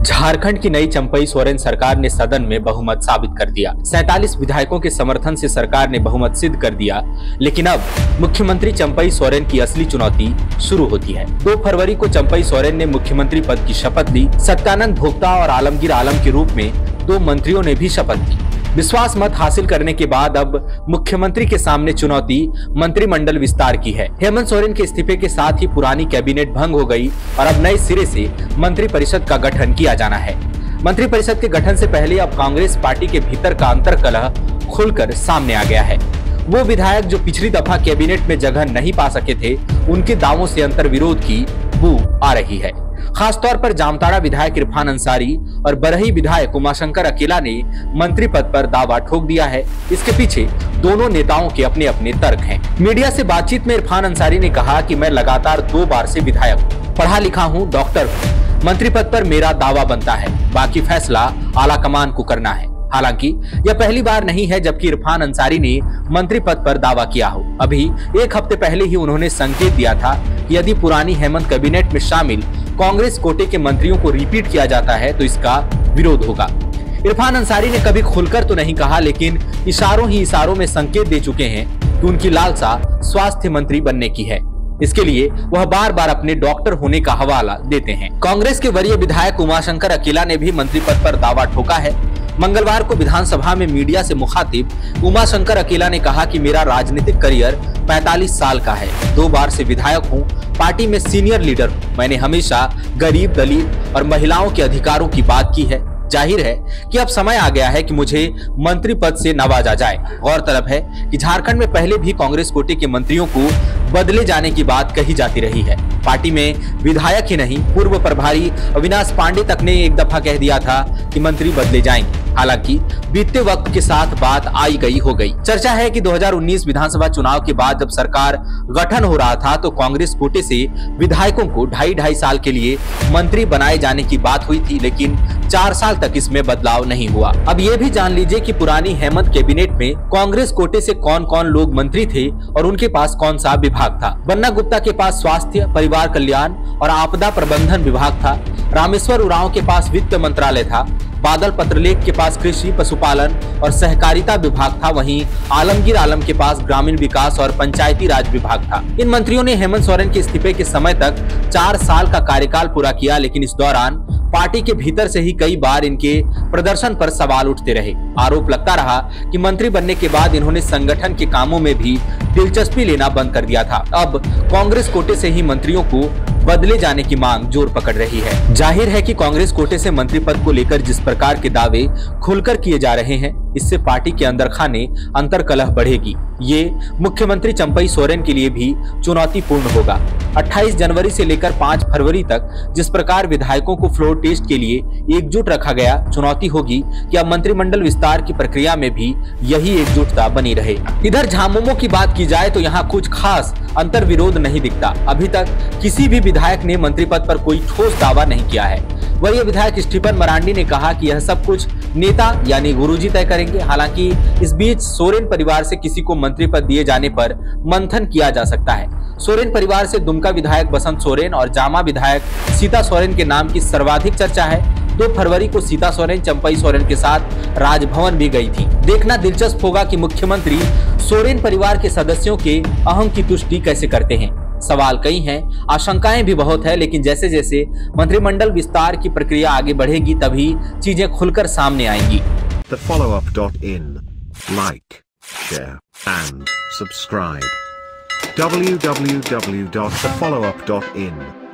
झारखंड की नई चंपई सोरेन सरकार ने सदन में बहुमत साबित कर दिया। 47 विधायकों के समर्थन से सरकार ने बहुमत सिद्ध कर दिया। लेकिन अब मुख्यमंत्री चंपई सोरेन की असली चुनौती शुरू होती है। 2 फरवरी को चंपई सोरेन ने मुख्यमंत्री पद की शपथ ली। सत्यानंद भोक्ता और आलमगीर आलम के रूप में 2 मंत्रियों ने भी शपथ ली। विश्वास मत हासिल करने के बाद अब मुख्यमंत्री के सामने चुनौती मंत्रिमंडल विस्तार की है। हेमंत सोरेन के इस्तीफे के साथ ही पुरानी कैबिनेट भंग हो गई और अब नए सिरे से मंत्रिपरिषद का गठन किया जाना है। मंत्रिपरिषद के गठन से पहले अब कांग्रेस पार्टी के भीतर का अंतर्कलह खुलकर सामने आ गया है। वो विधायक जो पिछली दफा कैबिनेट में जगह नहीं पा सके थे, उनके दावों से अंतर्विरोध की बू आ रही है। खासतौर पर जामताड़ा विधायक इरफान अंसारी और बरही विधायक उमाशंकर अकेला ने मंत्री पद पर दावा ठोक दिया है। इसके पीछे दोनों नेताओं के अपने अपने तर्क हैं। मीडिया से बातचीत में इरफान अंसारी ने कहा कि मैं लगातार 2 बार से विधायक हूँ, पढ़ा लिखा हूँ, डॉक्टर हूँ। मंत्री पद पर मेरा दावा बनता है, बाकी फैसला आला कमान को करना है। हालांकि यह पहली बार नहीं है जबकि इरफान अंसारी ने मंत्री पद पर दावा किया हो। अभी 1 हफ्ते पहले ही उन्होंने संकेत दिया था कि यदि पुरानी हेमंत कैबिनेट में शामिल कांग्रेस कोटे के मंत्रियों को रिपीट किया जाता है तो इसका विरोध होगा। इरफान अंसारी ने कभी खुलकर तो नहीं कहा, लेकिन इशारों ही इशारों में संकेत दे चुके हैं कि उनकी लालसा स्वास्थ्य मंत्री बनने की है। इसके लिए वह बार बार अपने डॉक्टर होने का हवाला देते हैं। कांग्रेस के वरीय विधायक उमाशंकर अकेला ने भी मंत्री पद पर दावा ठोका है। मंगलवार को विधानसभा में मीडिया से मुखातिब उमाशंकर अकेला ने कहा कि मेरा राजनीतिक करियर 45 साल का है, 2 बार से विधायक हूं, पार्टी में सीनियर लीडर हूं। मैंने हमेशा गरीब, दलित और महिलाओं के अधिकारों की बात की है। जाहिर है कि अब समय आ गया है कि मुझे मंत्री पद से नवाजा जाए। गौरतलब है कि झारखंड में पहले भी कांग्रेस कोटे के मंत्रियों को बदले जाने की बात कही जाती रही है। पार्टी में विधायक ही नहीं, पूर्व प्रभारी अविनाश पांडे तक ने एक दफा कह दिया था कि मंत्री बदले जाएंगे। हालांकि बीतते वक्त के साथ बात आई गई हो गई। चर्चा है कि 2019 विधानसभा चुनाव के बाद जब सरकार गठन हो रहा था तो कांग्रेस कोटे से विधायकों को 2.5 साल के लिए मंत्री बनाए जाने की बात हुई थी, लेकिन 4 साल तक इसमें बदलाव नहीं हुआ। अब ये भी जान लीजिए कि पुरानी हेमंत कैबिनेट में कांग्रेस कोटे से कौन कौन लोग मंत्री थे और उनके पास कौन सा विभाग था। बन्ना गुप्ता के पास स्वास्थ्य, परिवार कल्याण और आपदा प्रबंधन विभाग था। रामेश्वर उरांव के पास वित्त मंत्रालय था। बादल पत्रलेख के पास कृषि, पशुपालन और सहकारिता विभाग था। वहीं आलमगीर आलम के पास ग्रामीण विकास और पंचायती राज विभाग था। इन मंत्रियों ने हेमंत सोरेन के इस्तीफे के समय तक 4 साल का कार्यकाल पूरा किया, लेकिन इस दौरान पार्टी के भीतर से ही कई बार इनके प्रदर्शन पर सवाल उठते रहे। आरोप लगता रहा कि मंत्री बनने के बाद इन्होंने संगठन के कामों में भी दिलचस्पी लेना बंद कर दिया था। अब कांग्रेस कोटे से ही मंत्रियों को बदले जाने की मांग जोर पकड़ रही है। जाहिर है कि कांग्रेस कोटे से मंत्री पद को लेकर जिस प्रकार के दावे खुलकर किए जा रहे हैं, इससे पार्टी के अंदर खाने अंतर्कलह बढ़ेगी। ये मुख्यमंत्री चंपई सोरेन के लिए भी चुनौतीपूर्ण होगा। 28 जनवरी से लेकर 5 फरवरी तक जिस प्रकार विधायकों को फ्लोर टेस्ट के लिए एकजुट रखा गया, चुनौती होगी कि अब मंत्रिमंडल विस्तार की प्रक्रिया में भी यही एकजुटता बनी रहे। इधर झामुमो की बात की जाए तो यहाँ कुछ खास अंतर विरोध नहीं दिखता। अभी तक किसी भी विधायक ने मंत्री पद पर कोई ठोस दावा नहीं किया है। वही विधायक स्टीफन मरांडी ने कहा कि यह सब कुछ नेता यानी गुरुजी तय करेंगे। हालांकि इस बीच सोरेन परिवार से किसी को मंत्री पद दिए जाने पर मंथन किया जा सकता है। सोरेन परिवार से दुमका विधायक बसंत सोरेन और जामा विधायक सीता सोरेन के नाम की सर्वाधिक चर्चा है। 2 फरवरी को सीता सोरेन चंपई सोरेन के साथ राजभवन भी गई थी। देखना दिलचस्प होगा कि मुख्यमंत्री सोरेन परिवार के सदस्यों के अहम की तुष्टि कैसे करते हैं। सवाल कई हैं, आशंकाएं भी बहुत है, लेकिन जैसे जैसे मंत्रिमंडल विस्तार की प्रक्रिया आगे बढ़ेगी तभी चीजें खुलकर सामने आएंगी। TheFollowUp.in Like, share and subscribe. www.thefollowup.in